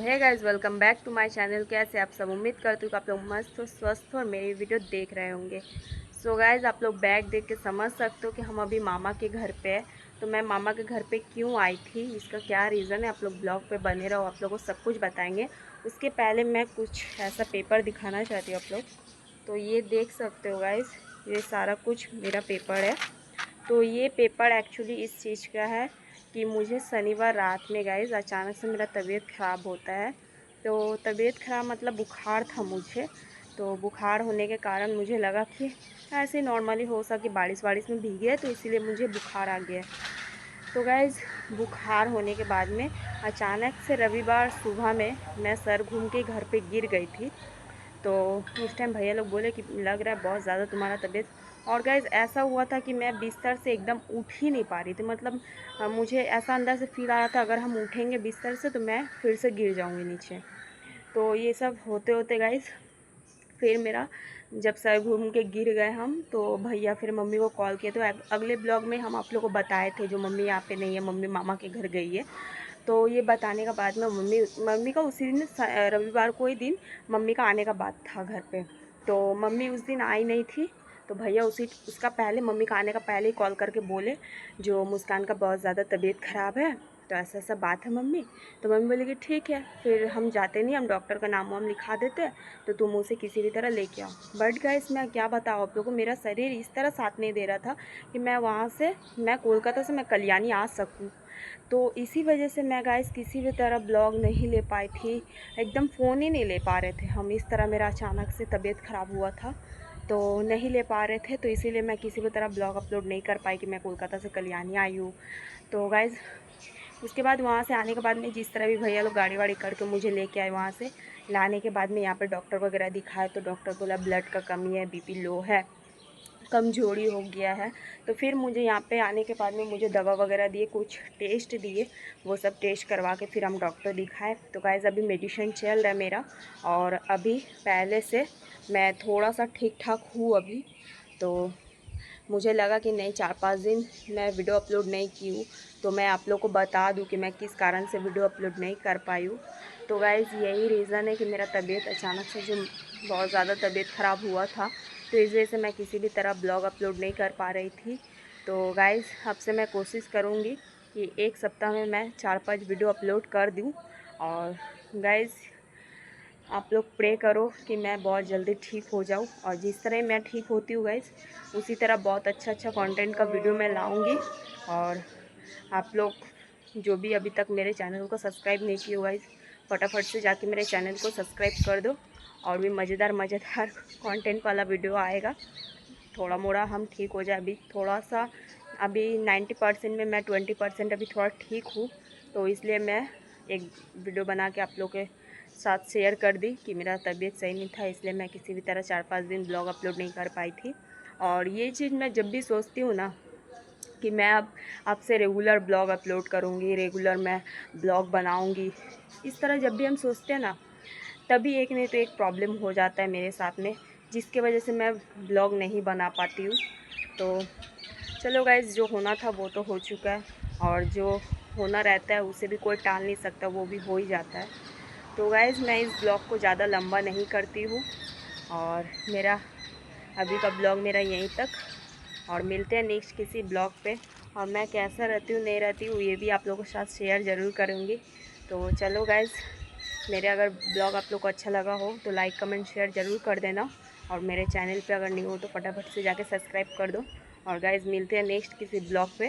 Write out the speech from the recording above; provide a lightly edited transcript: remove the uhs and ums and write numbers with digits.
Hey guys, welcome back to my channel. कैसे आप सब? उम्मीद करती हूँ कि आप लोग मस्त हो, स्वस्थ हो और मेरी वीडियो देख रहे होंगे। सो गाइस, आप लोग बैग देख के समझ सकते हो कि हम अभी मामा के घर पे है। तो मैं मामा के घर पे क्यों आई थी, इसका क्या रीज़न है, आप लोग ब्लॉग पे बने रहो, आप लोगों को सब कुछ बताएंगे। उसके पहले मैं कुछ ऐसा पेपर दिखाना चाहती हूँ आप लोग। तो ये देख सकते हो गाइस, ये सारा कुछ मेरा पेपर है। तो ये पेपर एक्चुअली इस चीज़ का है कि मुझे शनिवार रात में गाइस अचानक से मेरा तबीयत ख़राब होता है। तो तबीयत ख़राब मतलब बुखार था मुझे। तो बुखार होने के कारण मुझे लगा कि ऐसे नॉर्मली हो सके, बारिश वारिश में भीगे तो इसीलिए मुझे बुखार आ गया। तो गाइस, बुखार होने के बाद में अचानक से रविवार सुबह में मैं सर घूम के घर पे गिर गई थी। तो उस टाइम भैया लोग बोले कि लग रहा है बहुत ज़्यादा तुम्हारा तबीयत। और गाइज़, ऐसा हुआ था कि मैं बिस्तर से एकदम उठ ही नहीं पा रही थी। मतलब मुझे ऐसा अंदर से फील आ रहा था अगर हम उठेंगे बिस्तर से तो मैं फिर से गिर जाऊंगी नीचे। तो ये सब होते होते गाइज़, फिर मेरा जब सर घूम के गिर गए हम, तो भैया फिर मम्मी को कॉल किए। तो अगले ब्लॉग में हम आप लोग को बताए थे, जो मम्मी यहाँ पे नहीं है, मम्मी मामा के घर गई है। तो ये बताने का बाद में मम्मी मम्मी का उसी दिन रविवार को ही दिन मम्मी का आने का बात था घर पे। तो मम्मी उस दिन आई नहीं थी। तो भैया उसका पहले, मम्मी का आने का पहले ही कॉल करके बोले जो मुस्कान का बहुत ज़्यादा तबीयत ख़राब है, तो ऐसा ऐसा बात है मम्मी। तो मम्मी बोली कि ठीक है, फिर हम जाते नहीं, हम डॉक्टर का नाम वाम लिखा देते हैं, तो तुम उसे किसी भी तरह लेके आओ। बट गाइस, मैं क्या बताऊँ आप लोगों को, मेरा शरीर इस तरह साथ नहीं दे रहा था कि मैं कोलकाता से मैं कल्याणी आ सकूँ। तो इसी वजह से मैं गाइस किसी भी तरह ब्लॉग नहीं ले पाई थी। एकदम फ़ोन ही नहीं ले पा रहे थे हम, इस तरह मेरा अचानक से तबीयत ख़राब हुआ था। तो नहीं ले पा रहे थे, तो इसीलिए मैं किसी भी तरह ब्लॉग अपलोड नहीं कर पाई कि मैं कोलकाता से कल्याणी आई हूँ। तो गाइज़, उसके बाद वहाँ से आने के बाद में जिस तरह भी भैया लोग गाड़ी वाड़ी करके मुझे लेके आए, वहाँ से लाने के बाद में यहाँ पे डॉक्टर वगैरह दिखाए, तो डॉक्टर बोला ब्लड का कमी है, बीपी लो है, कमजोरी हो गया है। तो फिर मुझे यहाँ पे आने के बाद में मुझे दवा वगैरह दिए, कुछ टेस्ट दिए, वो सब टेस्ट करवा के फिर हम डॉक्टर दिखाए। तो गाइस, अभी मेडिसिन चल रहा है मेरा, और अभी पहले से मैं थोड़ा सा ठीक ठाक हूँ अभी। तो मुझे लगा कि नहीं, 4-5 दिन मैं वीडियो अपलोड नहीं की हूँ, तो मैं आप लोग को बता दूँ कि मैं किस कारण से वीडियो अपलोड नहीं कर पाई हूँ। तो गाइज़, यही रीज़न है कि मेरा तबीयत अचानक से जो बहुत ज़्यादा तबीयत ख़राब हुआ था, तो इस वजह से मैं किसी भी तरह ब्लॉग अपलोड नहीं कर पा रही थी। तो गाइज़, अब से मैं कोशिश करूँगी कि एक सप्ताह में मैं 4-5 वीडियो अपलोड कर दूँ। और गाइज़, आप लोग प्रे करो कि मैं बहुत जल्दी ठीक हो जाऊँ, और जिस तरह मैं ठीक होती हूँ गाइज़, उसी तरह बहुत अच्छा अच्छा कंटेंट का वीडियो मैं लाऊंगी। और आप लोग जो भी अभी तक मेरे चैनल को सब्सक्राइब नहीं किए हो गाइज़, फटाफट से जाके मेरे चैनल को सब्सक्राइब कर दो। और भी मज़ेदार मज़ेदार कंटेंट वाला वीडियो आएगा। थोड़ा मोड़ा हम ठीक हो जाए, अभी थोड़ा सा, अभी 90% में मैं 20% अभी थोड़ा ठीक हूँ। तो इसलिए मैं एक वीडियो बना के आप लोग के साथ शेयर कर दी कि मेरा तबीयत सही नहीं था, इसलिए मैं किसी भी तरह 4-5 दिन ब्लॉग अपलोड नहीं कर पाई थी। और ये चीज़ मैं जब भी सोचती हूँ ना कि मैं अब आपसे रेगुलर ब्लॉग अपलोड करूँगी, रेगुलर मैं ब्लॉग बनाऊँगी, इस तरह जब भी हम सोचते हैं ना, तभी एक नहीं तो एक प्रॉब्लम हो जाता है मेरे साथ में, जिसके वजह से मैं ब्लॉग नहीं बना पाती हूँ। तो चलो गाइज़, जो होना था वो तो हो चुका है, और जो होना रहता है उसे भी कोई टाल नहीं सकता, वो भी हो ही जाता है। तो गाइज़, मैं इस ब्लॉग को ज़्यादा लंबा नहीं करती हूँ, और मेरा अभी का ब्लॉग मेरा यहीं तक, और मिलते हैं नेक्स्ट किसी ब्लॉग पे। और मैं कैसा रहती हूँ नहीं रहती हूँ ये भी आप लोगों के साथ शेयर ज़रूर करूँगी। तो चलो गाइज़, मेरे अगर ब्लॉग आप लोग को अच्छा लगा हो तो लाइक कमेंट शेयर ज़रूर कर देना, और मेरे चैनल पे अगर न्यू हो तो फटाफट से जाके सब्सक्राइब कर दो। और गाइज़, मिलते हैं नेक्स्ट किसी ब्लॉग पे।